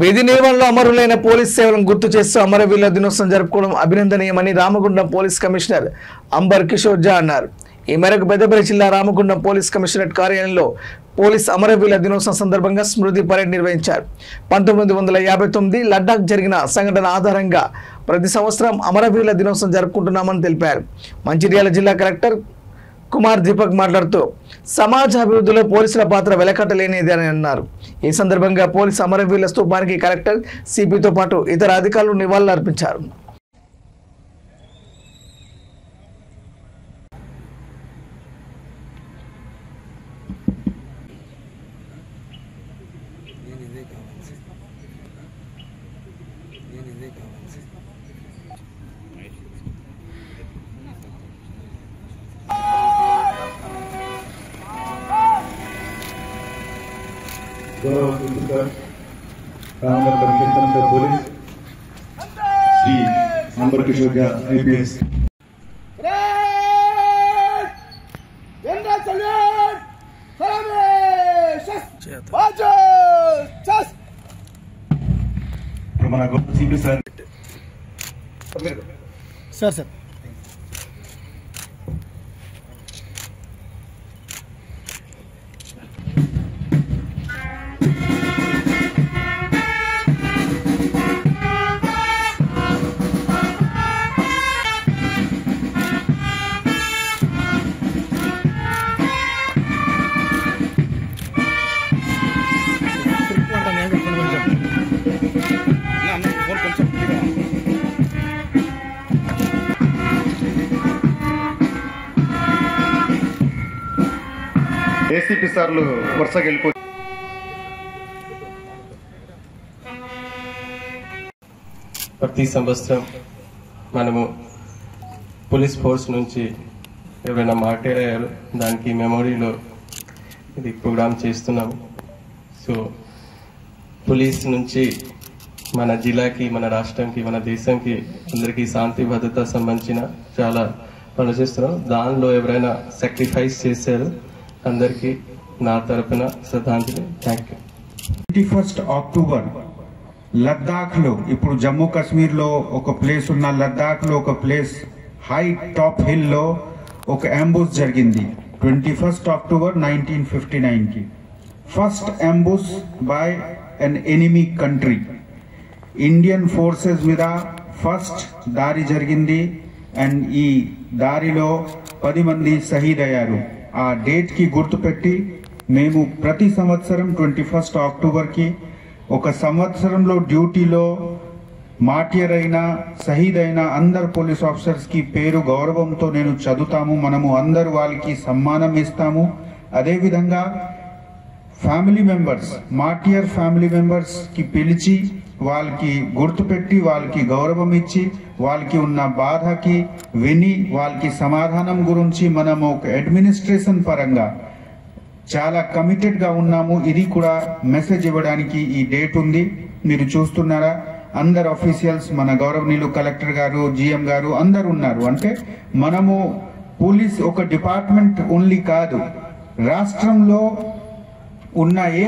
విధి నిర్వహణలో అమరులైన పోలీస్ సేవలను గుర్తు చేస్తూ అమరవీరుల దినోత్సవం జరుపుకోవడం అభినందనీయమని రామగుండం పోలీస్ కమిషనర్ అంబర్ కిషోర్ జా అన్నారు. ఈ మేరకు పెద్దపల్లి జిల్లా రామగుండం పోలీస్ కమిషనరేట్ కార్యాలయంలో పోలీస్ అమరవీరుల దినోత్సవం సందర్భంగా స్మృతి పరేడ్ నిర్వహించారు. 1959 లడ్డాఖ్ జరిగిన సంఘటన ఆధారంగా ప్రతి సంవత్సరం అమరవీరుల దినోత్సవం జరుపుకుంటున్నామని తెలిపారు. మంచిర్యాల జిల్లా కలెక్టర్ కుమార్ దీపక్ మాట్లాడుతూ సమాజ అభివృద్ధిలో పోలీసుల పాత్ర వెలకట్టలేనిది అని అన్నారు. ఈ సందర్భంగా పోలీస్ అమరవీరుల స్తూపానికి కలెక్టర్ సిపితో పాటు ఇతర అధికారులు నివాళులర్పించారు. पुलिस श्री अंबर किशोर जा IPS सर ఏసీపీ సార్లు వరుసగా వెళ్ళిపోయి ప్రతి సంవత్సరం మనము పోలీస్ ఫోర్స్ నుంచి ఎవరైనా మాట్లాడారు దానికి మెమొరీలో ఇది ప్రోగ్రామ్ చేస్తున్నాము. సో పోలీస్ నుంచి మన జిల్లాకి, మన రాష్ట్రానికి, మన దేశంకి అందరికీ శాంతి భద్రత సంబంధించిన చాలా పనులు చేస్తున్నాం. దానిలో ఎవరైనా సాక్రిఫైస్ చేశారు అందరికీ నా తరపున శ్రద్ధాంజలి. Thank you. 21 అక్టోబర్ లద్దాఖ్ లో, ఇప్పుడు జమ్మూ కాశ్మీర్ లో ఒక ప్లేస్ ఉన్న లద్దాఖ్ లో ఒక ప్లేస్ హై టాప్ హిల్ లో ఒక అంబుష్ జరిగింది. 21 అక్టోబర్ 1959 కి first ambush by N enemy country. Indian forces మీద ఫస్ట్ దాడి జరిగింది అండ్ ఈ దారిలో 10 మంది షహీద్ అయ్యారు. ఆ డేట్ కి గుర్తుపెట్టి మేము ప్రతి సంవత్సరం 21 అక్టోబర్ కి ఒక సంవత్సరంలో డ్యూటీలో మార్టియర్ అయిన, షహీద్ అయిన అందరు పోలీస్ ఆఫీసర్స్ కి పేరు గౌరవంతో నేను చదువుతాము. మనము అందరు వాళ్ళకి సమ్మానం ఇస్తాము. అదేవిధంగా family members, martyr family members కి పిలిచి వాళ్ళకి గుర్తుపెట్టి వాళ్ళకి గౌరవం ఇచ్చి వాళ్ళకి ఉన్న బాధకి విని వాళ్ళకి సమాధానం గురించి మనము ఒక అడ్మినిస్ట్రేషన్ పరంగా చాలా కమిటెడ్ గా ఉన్నాము. ఇది కూడా మెసేజ్ ఇవ్వడానికి ఈ డేట్ ఉంది. మీరు చూస్తున్నారా, అందరు ఆఫీషియల్స్, మన గౌరవనీయులు కలెక్టర్ గారు, GM గారు అందరు ఉన్నారు. అంటే మనము పోలీస్ ఒక డిపార్ట్మెంట్ ఓన్లీ కాదు, రాష్ట్రంలో ఉన్న ఏ